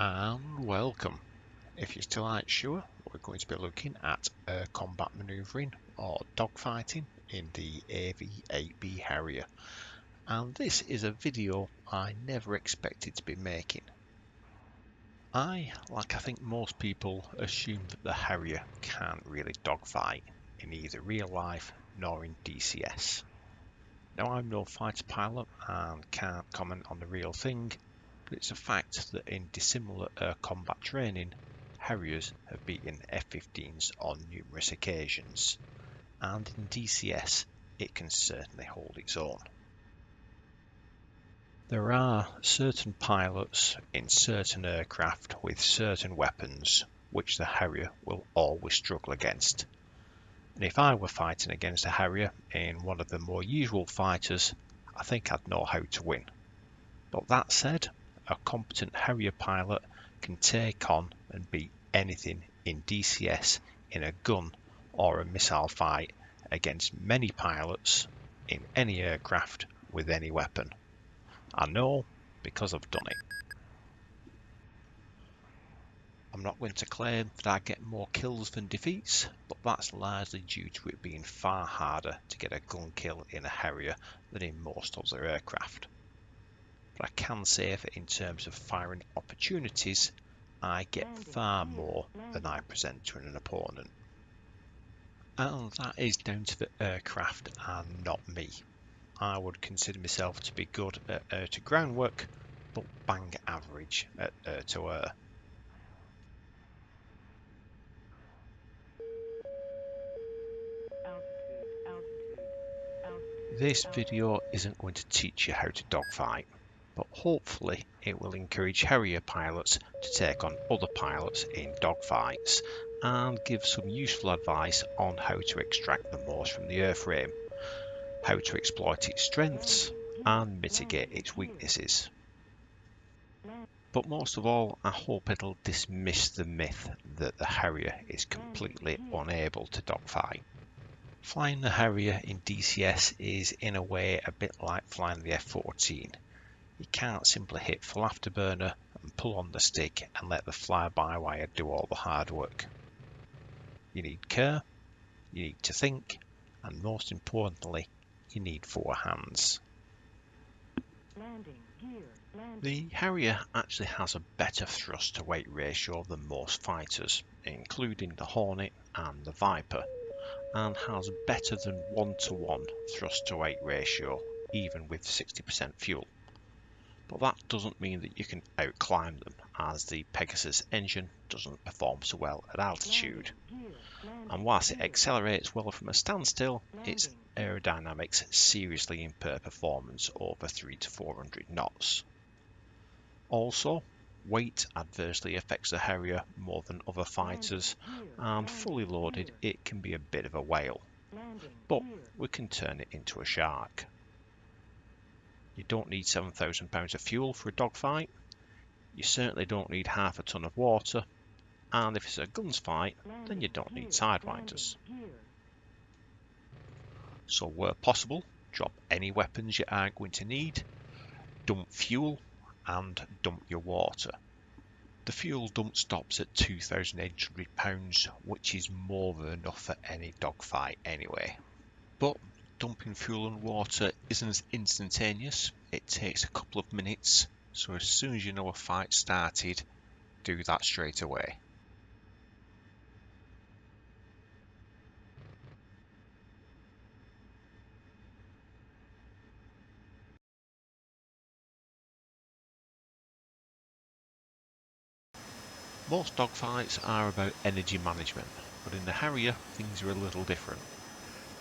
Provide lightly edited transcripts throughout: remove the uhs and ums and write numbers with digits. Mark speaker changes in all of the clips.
Speaker 1: And welcome. If you're still aren't sure, we're going to be looking at air combat manoeuvring or dogfighting in the AV-8B Harrier. And this is a video I never expected to be making. I think most people, assume that the Harrier can't really dogfight in either real life nor in DCS. Now, I'm no fighter pilot and can't comment on the real thing, but it's a fact that in dissimilar air combat training, Harriers have beaten F-15s on numerous occasions, and in DCS it can certainly hold its own. There are certain pilots in certain aircraft with certain weapons which the Harrier will always struggle against. And if I were fighting against a Harrier in one of the more usual fighters, I think I'd know how to win. But that said, a competent Harrier pilot can take on and beat anything in DCS in a gun or a missile fight against many pilots in any aircraft with any weapon. I know because I've done it. I'm not going to claim that I get more kills than defeats, but that's largely due to it being far harder to get a gun kill in a Harrier than in most other aircraft. But I can say that in terms of firing opportunities, I get far more than I present to an opponent. And that is down to the aircraft and not me. I would consider myself to be good at air to ground work, but bang average at air to air. This video isn't going to teach you how to dogfight, but hopefully it will encourage Harrier pilots to take on other pilots in dogfights and give some useful advice on how to extract the most from the airframe, how to exploit its strengths and mitigate its weaknesses. But most of all, I hope it'll dismiss the myth that the Harrier is completely unable to dogfight. Flying the Harrier in DCS is in a way a bit like flying the F-14. You can't simply hit full afterburner and pull on the stick and let the fly-by-wire do all the hard work. You need care, you need to think, and most importantly, you need 4 hands. The Harrier actually has a better thrust to weight ratio than most fighters, including the Hornet and the Viper, and has better than 1-to-1 thrust to weight ratio, even with 60% fuel. But that doesn't mean that you can outclimb them, as the Pegasus engine doesn't perform so well at altitude. And whilst it accelerates well from a standstill, its aerodynamics seriously impair performance over 300 to 400 knots. Also, weight adversely affects the Harrier more than other fighters, and fully loaded it can be a bit of a whale, but we can turn it into a shark. You don't need 7,000 pounds of fuel for a dogfight, you certainly don't need half a ton of water, and if it's a guns fight, then you don't need sidewinders. So where possible, drop any weapons you are going to need, dump fuel, and dump your water. The fuel dump stops at 2,800 pounds, which is more than enough for any dogfight anyway. But dumping fuel and water isn't instantaneous, it takes a couple of minutes, so as soon as you know a fight started, do that straight away. Most dogfights are about energy management, but in the Harrier things are a little different.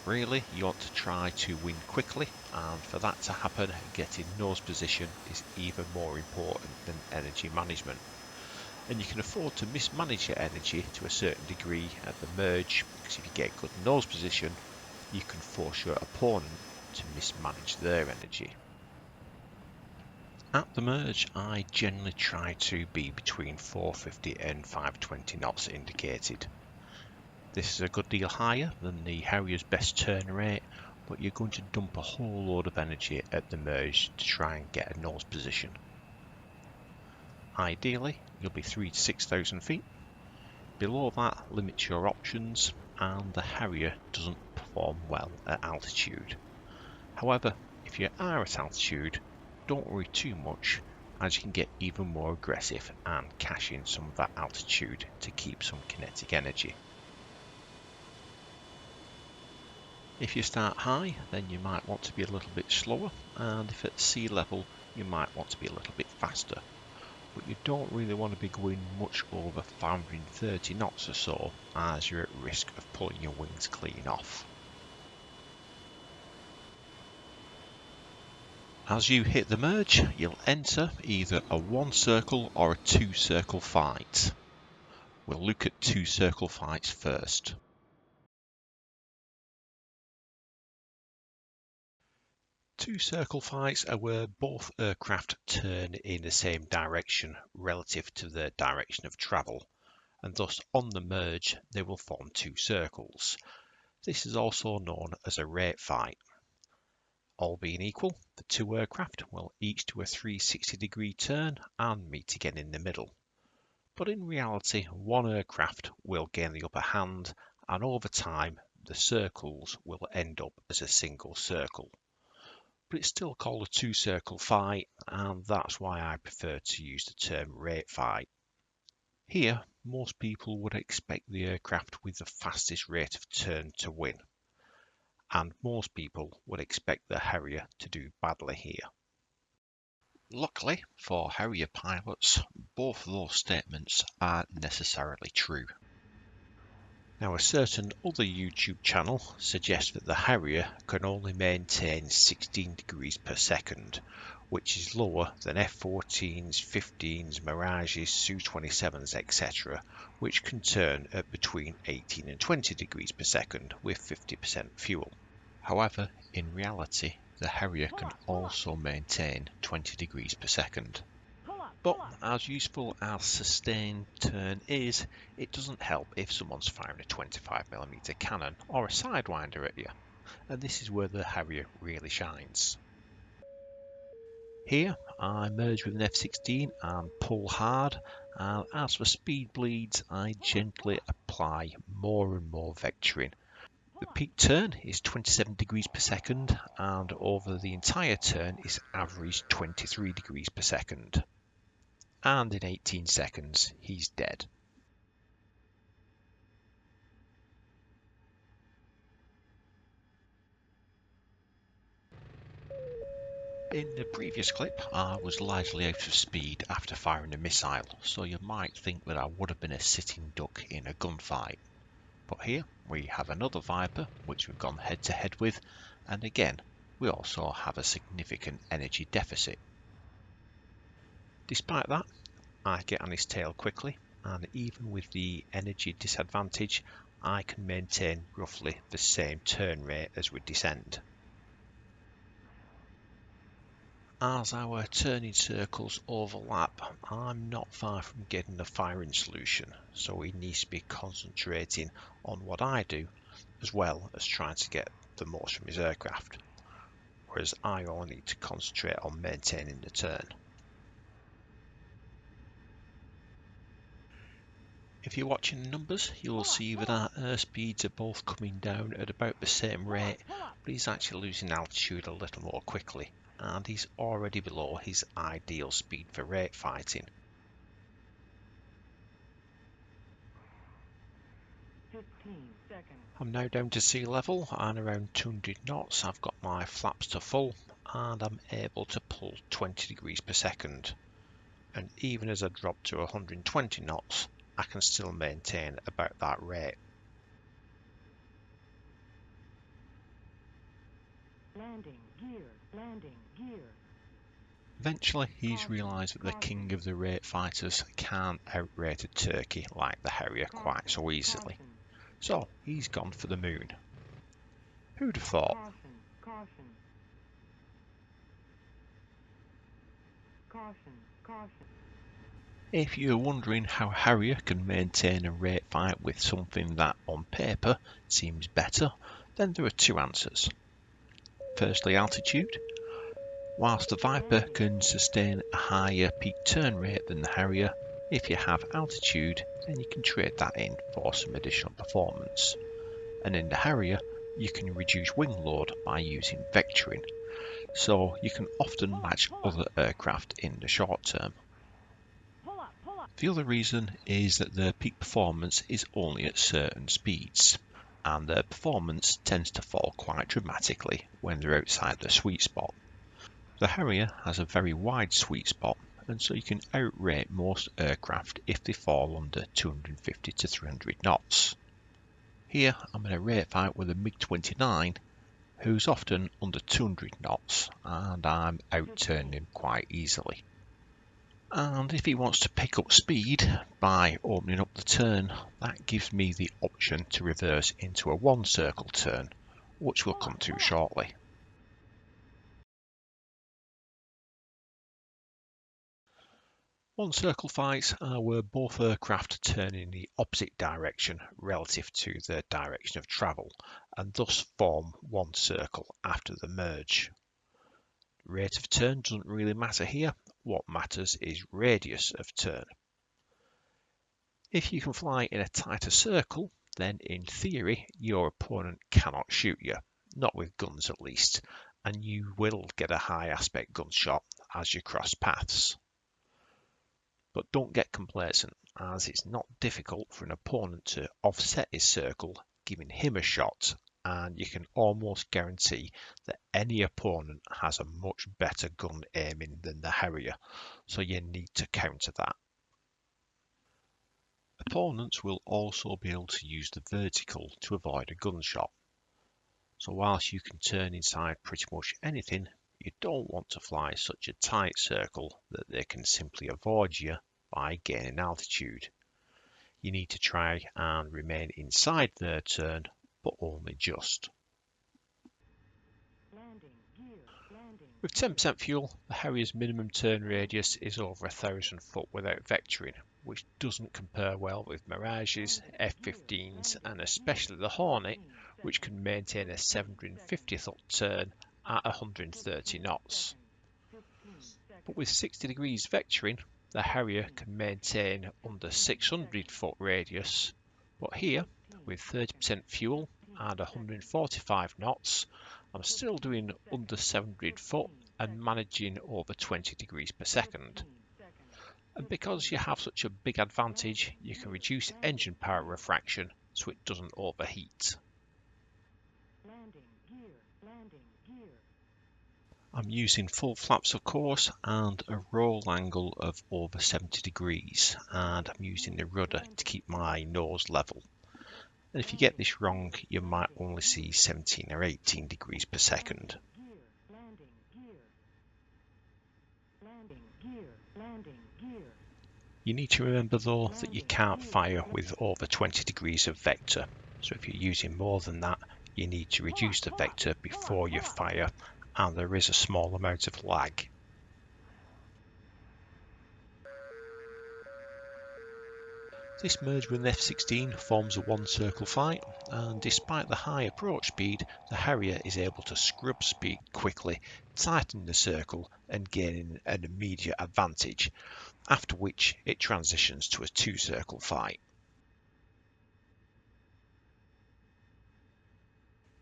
Speaker 1: Really, you want to try to win quickly, and for that to happen, getting nose position is even more important than energy management. And you can afford to mismanage your energy to a certain degree at the merge, because if you get good nose position, you can force your opponent to mismanage their energy. At the merge, I generally try to be between 450 and 520 knots indicated. This is a good deal higher than the Harrier's best turn rate, but you're going to dump a whole load of energy at the merge to try and get a nose position. Ideally, you'll be 3,000 to 6,000 feet. Below that limits your options, and the Harrier doesn't perform well at altitude. However, if you are at altitude, don't worry too much, as you can get even more aggressive and cash in some of that altitude to keep some kinetic energy. If you start high, then you might want to be a little bit slower, and if at sea level, you might want to be a little bit faster. But you don't really want to be going much over 530 knots or so, as you're at risk of pulling your wings clean off. As you hit the merge, you'll enter either a 1-circle or a 2-circle fight. We'll look at 2-circle fights first. Two-circle fights are where both aircraft turn in the same direction relative to the direction of travel, and thus on the merge they will form 2 circles. This is also known as a rate fight. All being equal, the 2 aircraft will each do a 360-degree turn and meet again in the middle. But in reality, one aircraft will gain the upper hand, and over time the circles will end up as a single circle. But it's still called a 2-circle fight, and that's why I prefer to use the term rate fight. Here, most people would expect the aircraft with the fastest rate of turn to win, and most people would expect the Harrier to do badly here. Luckily for Harrier pilots, both of those statements aren't necessarily true. Now, a certain other YouTube channel suggests that the Harrier can only maintain 16 degrees per second, which is lower than F-14s, 15s, Mirages, Su-27s, etc., which can turn at between 18 and 20 degrees per second with 50% fuel. However, in reality, the Harrier can also maintain 20 degrees per second. But as useful as sustained turn is, it doesn't help if someone's firing a 25mm cannon or a Sidewinder at you, and this is where the Harrier really shines. Here I merge with an F-16 and pull hard, and as for speed bleeds, I gently apply more and more vectoring. The peak turn is 27 degrees per second, and over the entire turn is average 23 degrees per second. And in 18 seconds, he's dead. In the previous clip, I was largely out of speed after firing a missile, so you might think that I would have been a sitting duck in a gunfight. But here we have another Viper, which we've gone head to head with, and again, we also have a significant energy deficit. Despite that, I get on his tail quickly, and even with the energy disadvantage, I can maintain roughly the same turn rate as we descend. As our turning circles overlap, I'm not far from getting a firing solution, so he needs to be concentrating on what I do, as well as trying to get the most from his aircraft, whereas I only need to concentrate on maintaining the turn. If you're watching the numbers, you'll see that our airspeeds are both coming down at about the same rate, but he's actually losing altitude a little more quickly, and he's already below his ideal speed for rate fighting. 15 seconds. I'm now down to sea level and around 200 knots. I've got my flaps to full and I'm able to pull 20 degrees per second. And even as I drop to 120 knots, I can still maintain about that rate. Landing gear. Eventually, he's realised that the king of the rate fighters can't outrate a turkey like the Harrier quite so easily. So he's gone for the moon. Who'd have thought? If you're wondering how Harrier can maintain a rate fight with something that on paper seems better, then there are 2 answers. Firstly, altitude.
Speaker 2: Whilst the Viper can sustain a higher peak turn rate than the Harrier, if you have altitude, then you can trade that in for some additional performance. And in the Harrier, you can reduce wing load by using vectoring, so you can often match other aircraft in the short term. The other reason is that the peak performance is only at certain speeds, and their performance tends to fall quite dramatically when they're outside the sweet spot. The Harrier has a very wide sweet spot, and so you can outrate most aircraft if they fall under 250 to 300 knots. Here I'm in a rate fight with a MiG-29 who's often under 200 knots, and I'm outturning him quite easily. And if he wants to pick up speed by opening up the turn, that gives me the option to reverse into a one circle turn, which we'll come to shortly. One circle fights are where both aircraft turn in the opposite direction relative to their direction of travel, and thus form one circle after the merge. Rate of turn doesn't really matter here. What matters is radius of turn. If you can fly in a tighter circle, then in theory your opponent cannot shoot you, not with guns at least, and you will get a high aspect gunshot as you cross paths. But don't get complacent, as it's not difficult for an opponent to offset his circle, giving him a shot, and you can almost guarantee that any opponent has a much better gun aiming than the Harrier, so you need to counter that. Opponents will also be able to use the vertical to avoid a gunshot. So whilst you can turn inside pretty much anything, you don't want to fly such a tight circle that they can simply avoid you by gaining altitude. You need to try and remain inside their turn, but only just. With 10% fuel, the Harrier's minimum turn radius is over 1,000 foot without vectoring, which doesn't compare well with Mirages, F-15s and especially the Hornet, which can maintain a 750 foot turn at 130 knots. But with 60 degrees vectoring, the Harrier can maintain under 600 foot radius, but here, with 30% fuel and 145 knots, I'm still doing under 700 foot and managing over 20 degrees per second. And because you have such a big advantage, you can reduce engine power refraction so it doesn't overheat. I'm using full flaps of course and a roll angle of over 70 degrees, and I'm using the rudder to keep my nose level. And if you get this wrong, you might only see 17 or 18 degrees per second. You need to remember though that you can't fire with over 20 degrees of vector, so if you're using more than that, you need to reduce the vector before you fire, and there is a small amount of lag. This merge with an F-16 forms a one circle fight, and despite the high approach speed, the Harrier is able to scrub speed quickly, tightening the circle and gaining an immediate advantage, after which it transitions to a two circle fight.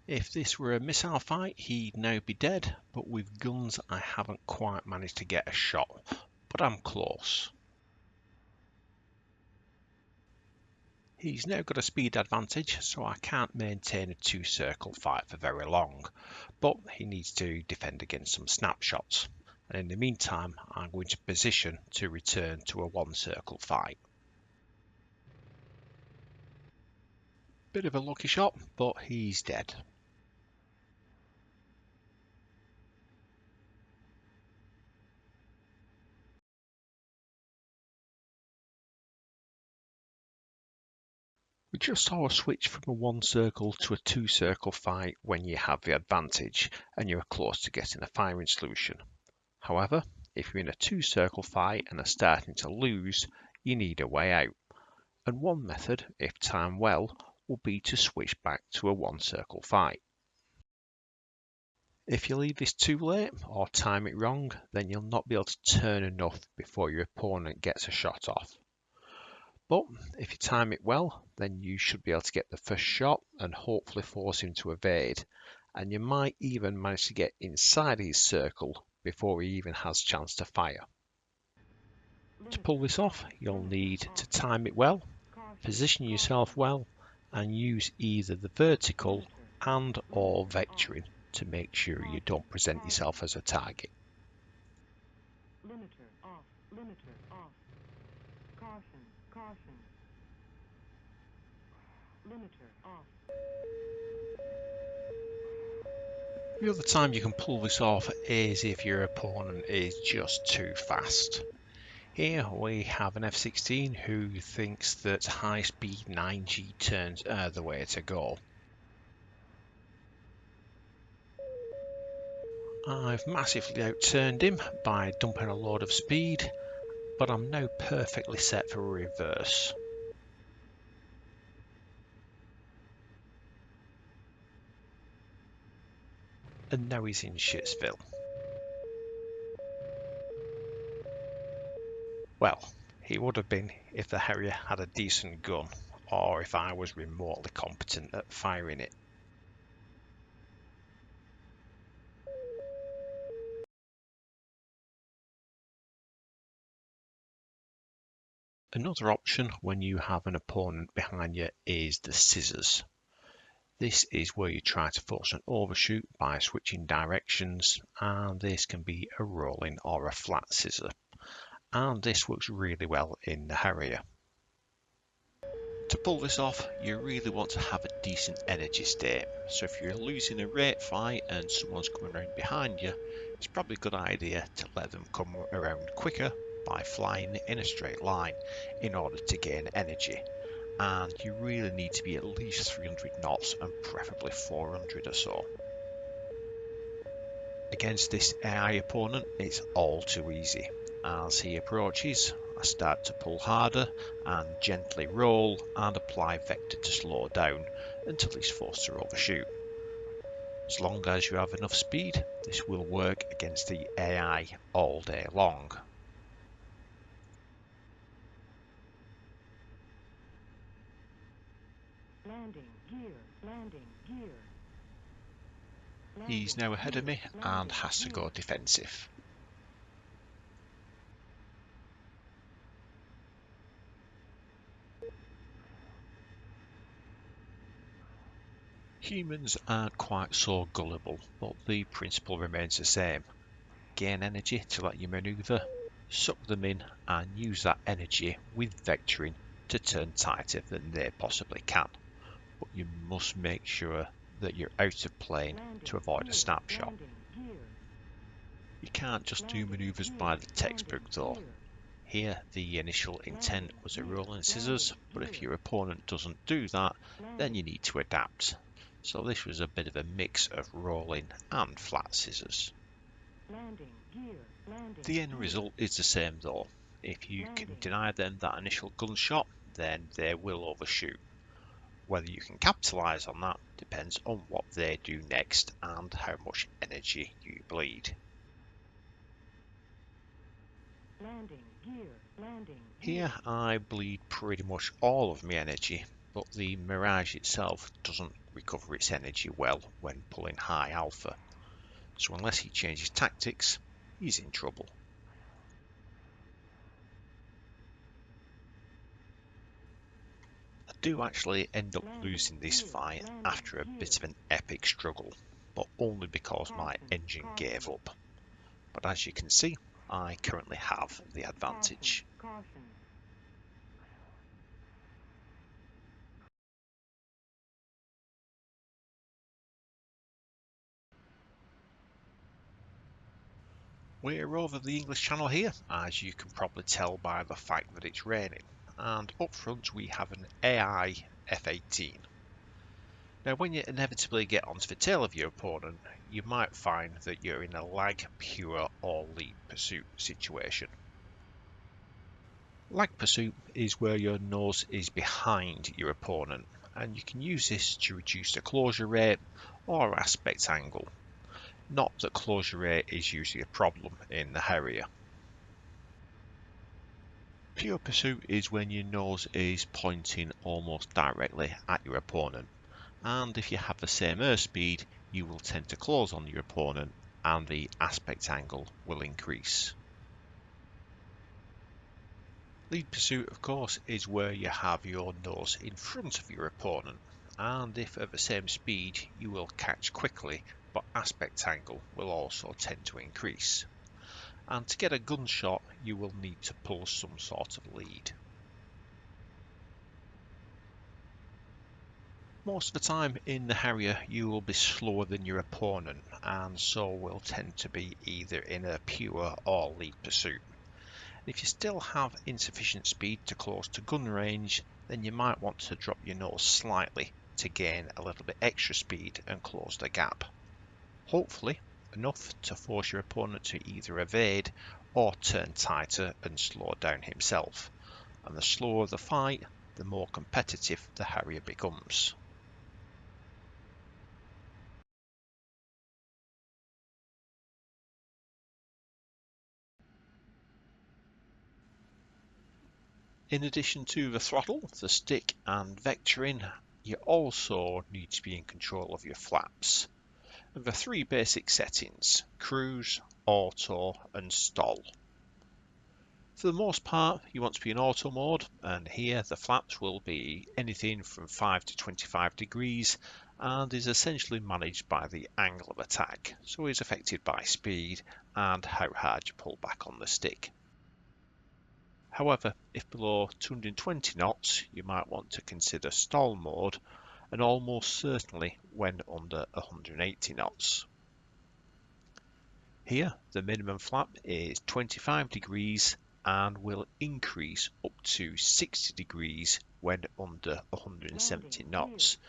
Speaker 2: If this were a missile fight, he'd now be dead, but with guns I haven't quite managed to get a shot, but I'm close. He's now got a speed advantage, so I can't maintain a two circle fight for very long, but he needs to defend against some snapshots, and in the meantime I'm going to position to return to a one circle fight. Bit of a lucky shot, but he's dead. We just saw a switch from a one circle to a two circle fight when you have the advantage and you're close to getting a firing solution. However, if you're in a two circle fight and are starting to lose, you need a way out. And one method, if timed well, will be to switch back to a one circle fight.
Speaker 1: If you leave this too late or time it wrong, then you'll not be able to turn enough before your opponent gets a shot off. But if you time it well, then you should be able to get the first shot and hopefully force him to evade. And you might even manage to get inside his circle before he even has a chance to fire. To pull this off, you'll need to time it well, position yourself well, and use either the vertical and or vectoring to make sure you don't present yourself as a target.
Speaker 3: Limiter off, limiter off. Caution, caution. Limiter off.
Speaker 1: The other time you can pull this off is if your opponent is just too fast. Here we have an F-16 who thinks that high-speed 9G turns are the way to go. I've massively outturned him by dumping a load of speed, but I'm now perfectly set for a reverse. And now he's in Shitsville. Well, he would have been if the Harrier had a decent gun, or if I was remotely competent at firing it. Another option when you have an opponent behind you is the scissors. This is where you try to force an overshoot by switching directions, and this can be a rolling or a flat scissor. And this works really well in the Harrier. To pull this off, you really want to have a decent energy state. So if you're losing a rate fight and someone's coming around behind you, it's probably a good idea to let them come around quicker by flying in a straight line in order to gain energy. And you really need to be at least 300 knots and preferably 400 or so. Against this AI opponent, it's all too easy. As he approaches, I start to pull harder and gently roll and apply vector to slow down until he's forced to overshoot. As long as you have enough speed, this will work against the AI all day long.
Speaker 3: Landing gear, landing gear.
Speaker 1: He's now ahead of me and has to go defensive. Humans aren't quite so gullible, but the principle remains the same. Gain energy to let you maneuver, suck them in and use that energy with vectoring to turn tighter than they possibly can. But you must make sure that you're out of plane to avoid a snapshot. You can't just do manoeuvres by the textbook though. Here the initial intent was a rolling scissors, but if your opponent doesn't do that, then you need to adapt. So this was a bit of a mix of rolling and flat scissors. The end result is the same though. If you can deny them that initial gunshot, then they will overshoot. Whether you can capitalise on that depends on what they do next and how much energy you bleed. Here I bleed pretty much all of my energy, but the Mirage itself doesn't recover its energy well when pulling high alpha. So unless he changes tactics, he's in trouble. I do actually end up losing this fight after a bit of an epic struggle, but only because my engine gave up. But as you can see, I currently have the advantage. We're over the English Channel here, as you can probably tell by the fact that it's raining, and up front we have an AI F-18. Now when you inevitably get onto the tail of your opponent, you might find that you're in a lag, pure or lead pursuit situation. Lag pursuit is where your nose is behind your opponent, and you can use this to reduce the closure rate or aspect angle. Not that closure rate is usually a problem in the Harrier. Pure pursuit is when your nose is pointing almost directly at your opponent, and if you have the same airspeed, you will tend to close on your opponent and the aspect angle will increase. Lead pursuit, of course, is where you have your nose in front of your opponent, and if at the same speed, you will catch quickly, but aspect angle will also tend to increase. And to get a gunshot, you will need to pull some sort of lead. Most of the time in the Harrier, you will be slower than your opponent, and so will tend to be either in a pure or lead pursuit. If you still have insufficient speed to close to gun range, then you might want to drop your nose slightly to gain a little bit extra speed and close the gap. Hopefully enough to force your opponent to either evade or turn tighter and slow down himself. And the slower the fight, the more competitive the Harrier becomes. In addition to the throttle, the stick and vectoring, you also need to be in control of your flaps. The three basic settings: cruise, auto and stall. For the most part, you want to be in auto mode, and here the flaps will be anything from 5 to 25 degrees and is essentially managed by the angle of attack, so is affected by speed and how hard you pull back on the stick. However, if below 220 knots, you might want to consider stall mode, and almost certainly when under 180 knots. Here, the minimum flap is 25 degrees and will increase up to 60 degrees when under 170 knots.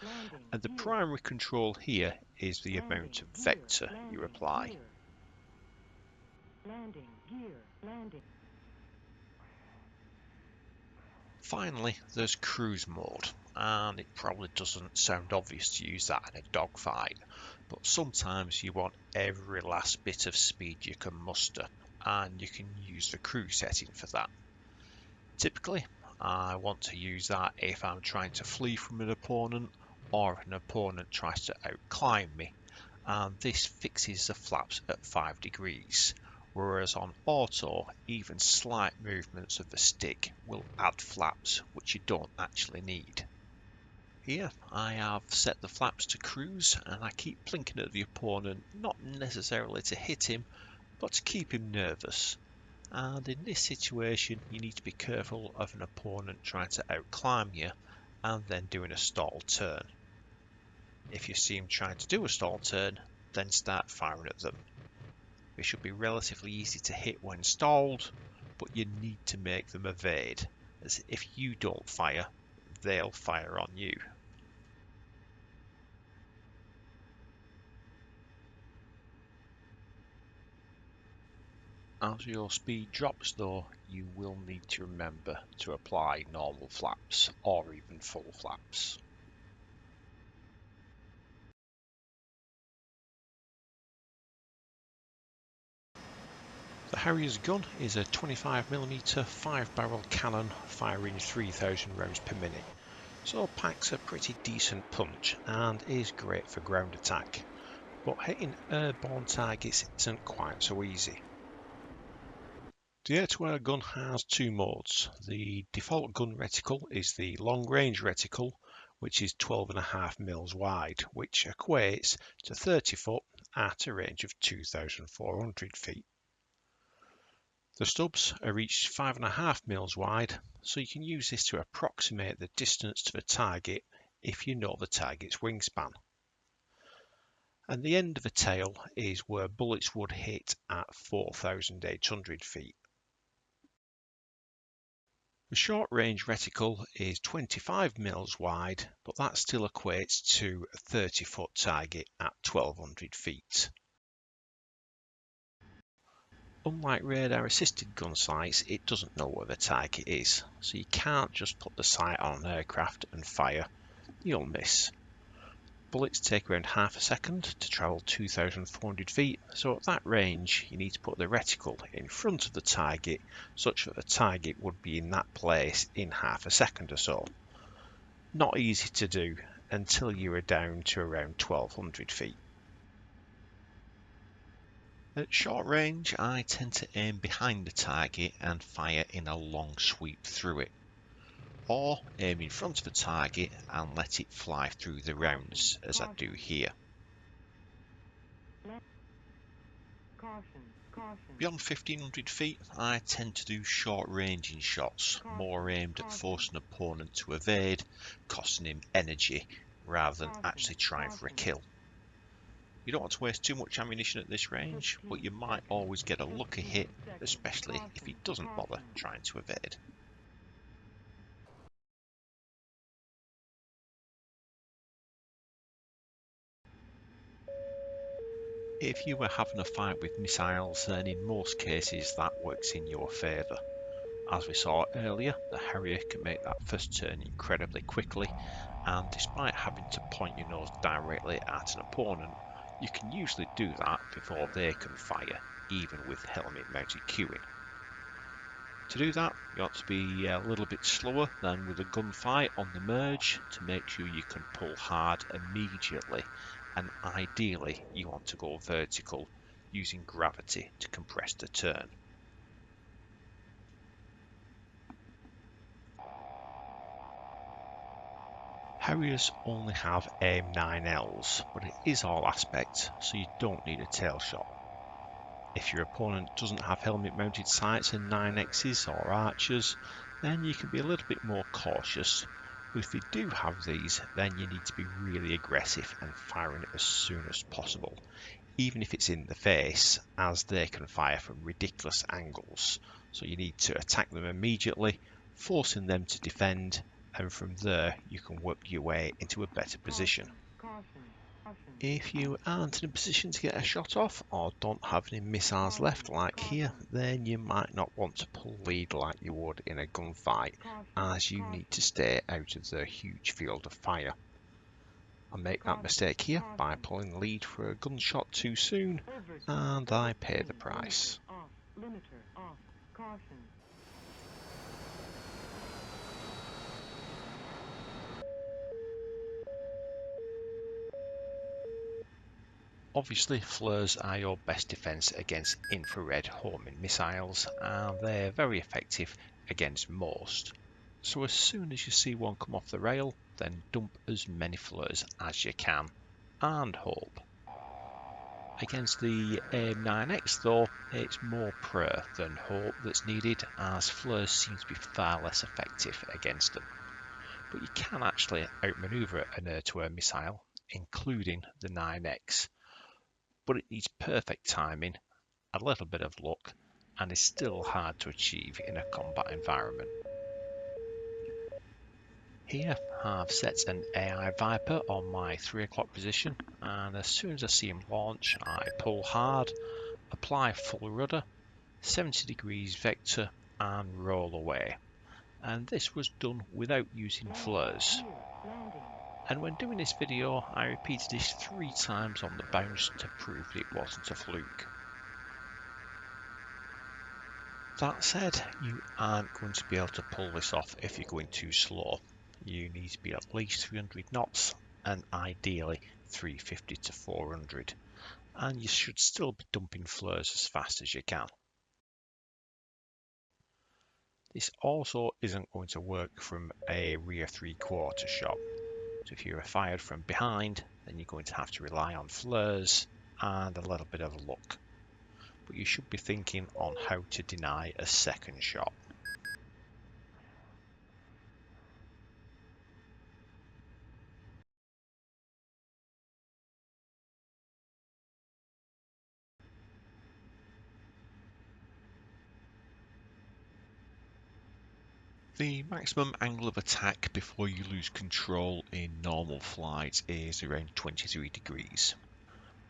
Speaker 1: And the primary control here is the amount of vector you apply. Finally, there's cruise mode, and it probably doesn't sound obvious to use that in a dogfight, but sometimes you want every last bit of speed you can muster, and you can use the cruise setting for that. Typically, I want to use that if I'm trying to flee from an opponent or an opponent tries to outclimb me, and this fixes the flaps at 5 degrees. Whereas on auto, even slight movements of the stick will add flaps which you don't actually need. Here I have set the flaps to cruise, and I keep blinking at the opponent, not necessarily to hit him, but to keep him nervous. And in this situation, you need to be careful of an opponent trying to outclimb you and then doing a stall turn. If you see him trying to do a stall turn, then start firing at them. They should be relatively easy to hit when stalled, but you need to make them evade, as if you don't fire, they'll fire on you. As your speed drops though, you will need to remember to apply normal flaps or even full flaps. The Harrier's gun is a 25mm 5-barrel cannon firing 3000 rounds per minute, so packs a pretty decent punch and is great for ground attack, but hitting airborne targets isn't quite so easy. The air-to-air gun has two modes. The default gun reticle is the long-range reticle, which is 12.5mm wide, which equates to 30 foot at a range of 2,400 feet. The stubs are each 5.5mm wide, so you can use this to approximate the distance to the target if you know the target's wingspan. And the end of the tail is where bullets would hit at 4,800 feet. The short-range reticle is 25mm wide, but that still equates to a 30-foot target at 1,200 feet. Unlike radar-assisted gun sights, it doesn't know where the target is, so you can't just put the sight on an aircraft and fire. You'll miss. bullets take around half a second to travel 2,400 feet, so at that range you need to put the reticle in front of the target such that the target would be in that place in half a second or so. Not easy to do until you are down to around 1,200 feet.
Speaker 2: At short range, I tend to aim behind the target and fire in a long sweep through it, or aim in front of the target and let it fly through the rounds as I do here. Beyond 1,500 feet, I tend to do short ranging shots, more aimed at forcing an opponent to evade, costing him energy, rather than actually trying for a kill. You don't want to waste too much ammunition at this range, but you might always get a lucky hit, especially if he doesn't bother trying to evade. If you were having a fight with missiles, then in most cases that works in your favour. As we saw earlier, the Harrier can make that first turn incredibly quickly, and despite having to point your nose directly at an opponent, you can usually do that before they can fire, even with helmet mounted queuing. To do that, you want to be a little bit slower than with a gunfight on the merge to make sure you can pull hard immediately, and ideally you want to go vertical using gravity to compress the turn.
Speaker 1: Harriers only have aim 9Ls, but it is all aspect, so you don't need a tail shot. If your opponent doesn't have helmet mounted sights and 9Xs or archers, then you can be a little bit more cautious, but if they do have these, then you need to be really aggressive and firing it as soon as possible, even if it's in the face, as they can fire from ridiculous angles, so you need to attack them immediately, forcing them to defend, and from there you can work your way into a better position. If you aren't in a position to get a shot off or don't have any missiles left like here, then you might not want to pull lead like you would in a gunfight, as you need to stay out of the huge field of fire. I make that mistake here by pulling lead for a gunshot too soon, and I pay the price. Obviously, flares are your best defense against infrared homing missiles, and they're very effective against most. So as soon as you see one come off the rail, then dump as many flares as you can, and hope. Against the AIM-9X though, it's more prayer than hope that's needed, as flares seem to be far less effective against them. But you can actually outmaneuver an air-to-air missile, including the 9X. But it needs perfect timing, a little bit of luck, and is still hard to achieve in a combat environment. Here I've set an AI Viper on my 3 o'clock position, and as soon as I see him launch, I pull hard, apply full rudder, 70 degrees vector, and roll away. And this was done without using flares. And when doing this video, I repeated this 3 times on the bounce to prove that it wasn't a fluke. That said, you aren't going to be able to pull this off if you're going too slow. You need to be at least 300 knots and ideally 350 to 400, and you should still be dumping flares as fast as you can. This also isn't going to work from a rear 3/4 shot. So if you're fired from behind, then you're going to have to rely on flares and a little bit of luck. But you should be thinking on how to deny a second shot. The maximum angle of attack before you lose control in normal flight is around 23 degrees,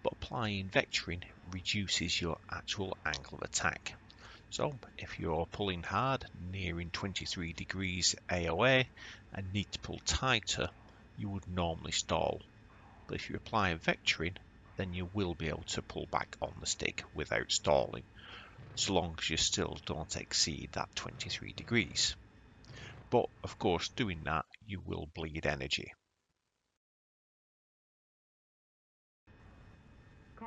Speaker 1: but applying vectoring reduces your actual angle of attack. So if you're pulling hard, nearing 23 degrees AOA, and need to pull tighter, you would normally stall.
Speaker 2: but if you apply vectoring, then you will be able to pull back on the stick without stalling, so long as you still don't exceed that 23 degrees. But of course, doing that, you will bleed energy.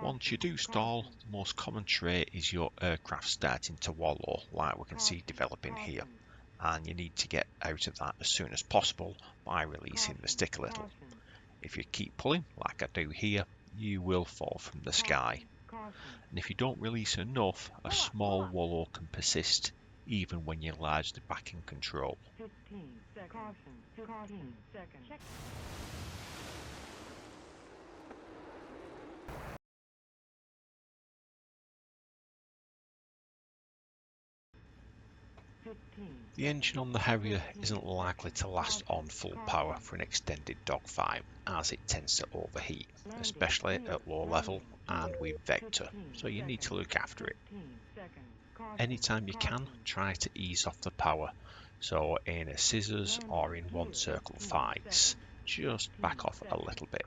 Speaker 2: Once you do stall, the most common trait is your aircraft starting to wallow, like we can see developing here, and you need to get out of that as soon as possible by releasing the stick a little. If you keep pulling, like I do here, you will fall from the sky. And if you don't release enough, a small wallow can persist even when you're largely back in control.
Speaker 3: 15 seconds. Caution. 15 seconds. Check.
Speaker 2: The engine on the Harrier isn't likely to last on full power for an extended dogfight, as it tends to overheat, especially at low level and with vector, so you need to look after it. Anytime you can, try to ease off the power, so in a scissors or in one circle fights, just back off a little bit.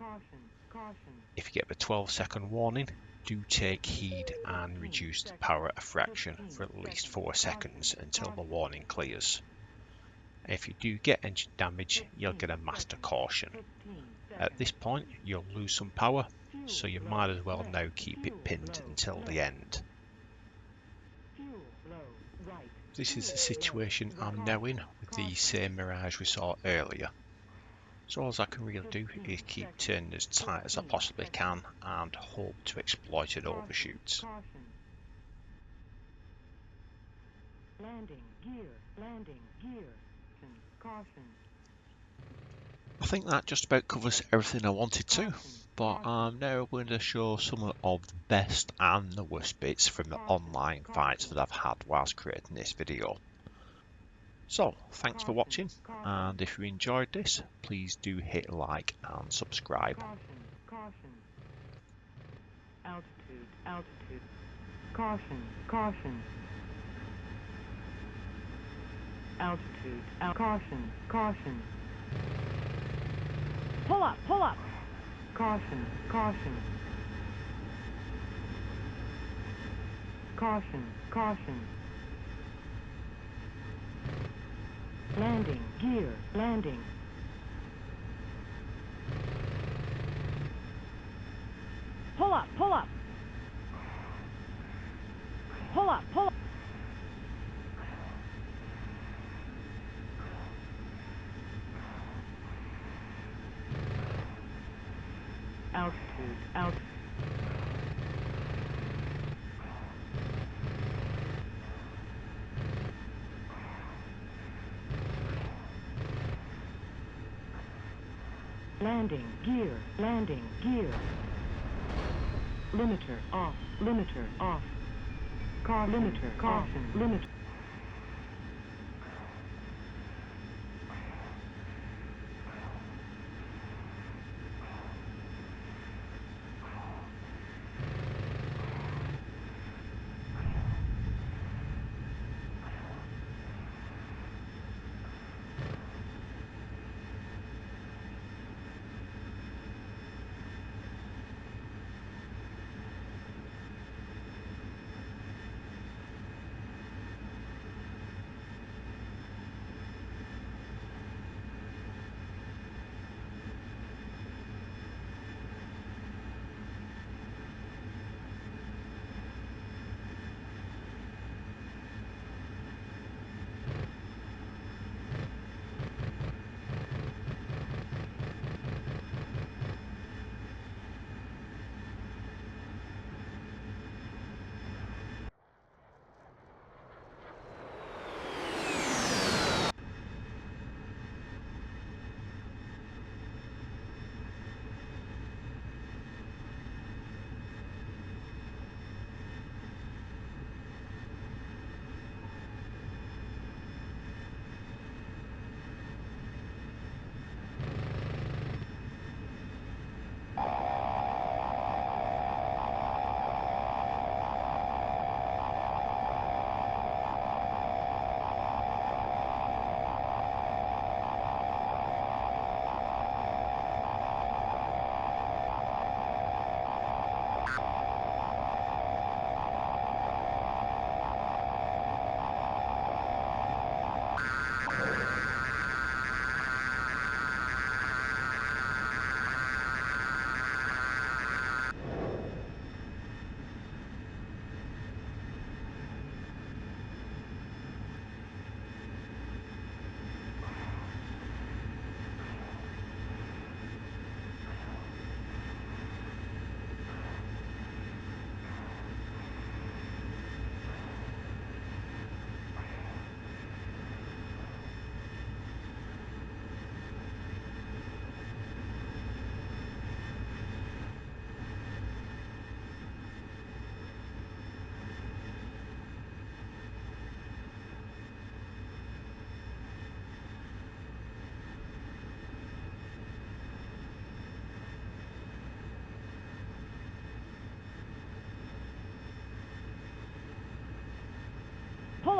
Speaker 2: If you get the 12-second warning, do take heed and reduce the power a fraction for at least 4 seconds until the warning clears. If you do get engine damage, you'll get a master caution. At this point, you'll lose some power, so you might as well now keep it pinned until the end. This is the situation I'm now in with the same Mirage we saw earlier. So all I can really do is keep turning as tight as I possibly can and hope to exploit an overshoot.
Speaker 3: Landing gear. Landing gear. Caution.
Speaker 2: I think that just about covers everything I wanted to, but I'm now going to show some of the best and the worst bits from the online fights that I've had whilst creating this video. So, thanks for watching, and if you enjoyed this, please do hit like and subscribe.
Speaker 3: Caution. Altitude. Altitude. Caution. Caution. Altitude. Caution. Caution. Pull up. Pull up. Caution. Caution. Caution. Caution. Landing gear. Landing. Pull up. Pull up. Pull up. Pull up. Altitude. Altitude. Landing gear. Landing gear. Limiter off. Limiter off. Car limiter. Caution. Limiter.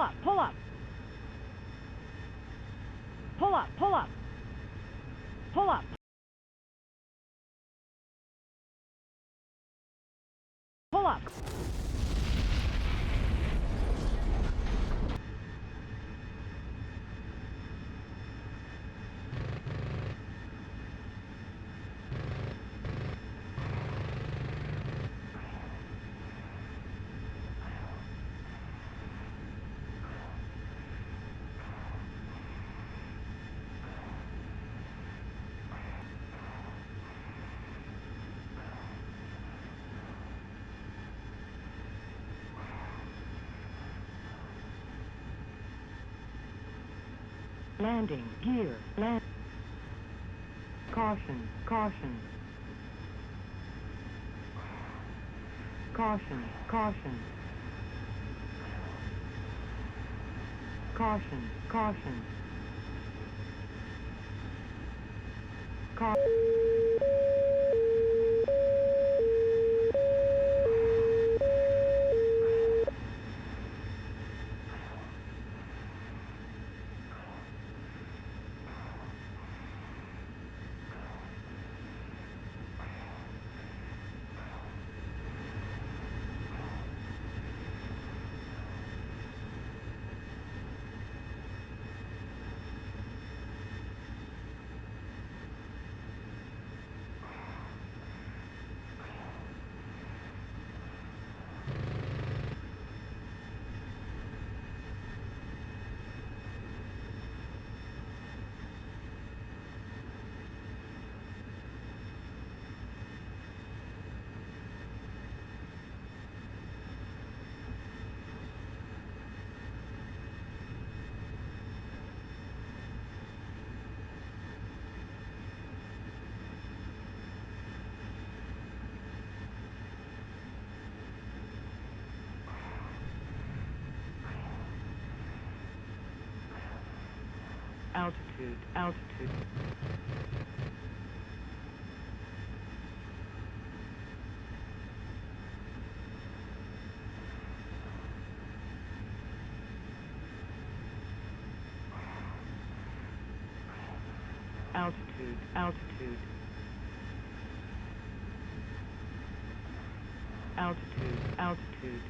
Speaker 3: up, pull up. Pull up, pull up. Pull up. Pull up. Landing gear. Land. Caution, caution. Caution, caution. Caution, caution. Altitude, altitude. Altitude, altitude. Altitude, altitude.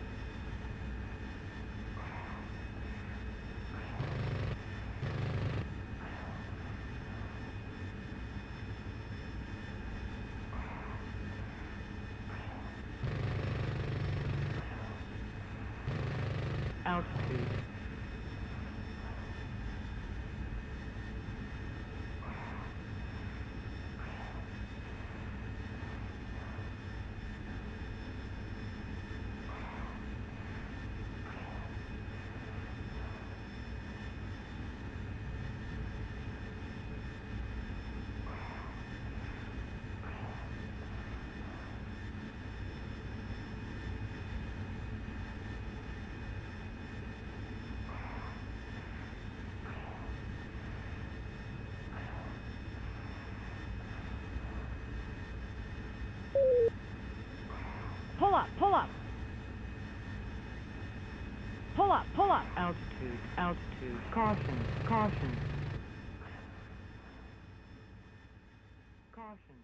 Speaker 3: Altitude. Pull up, pull up. Pull up, pull up. Altitude, altitude. Caution, caution. Caution.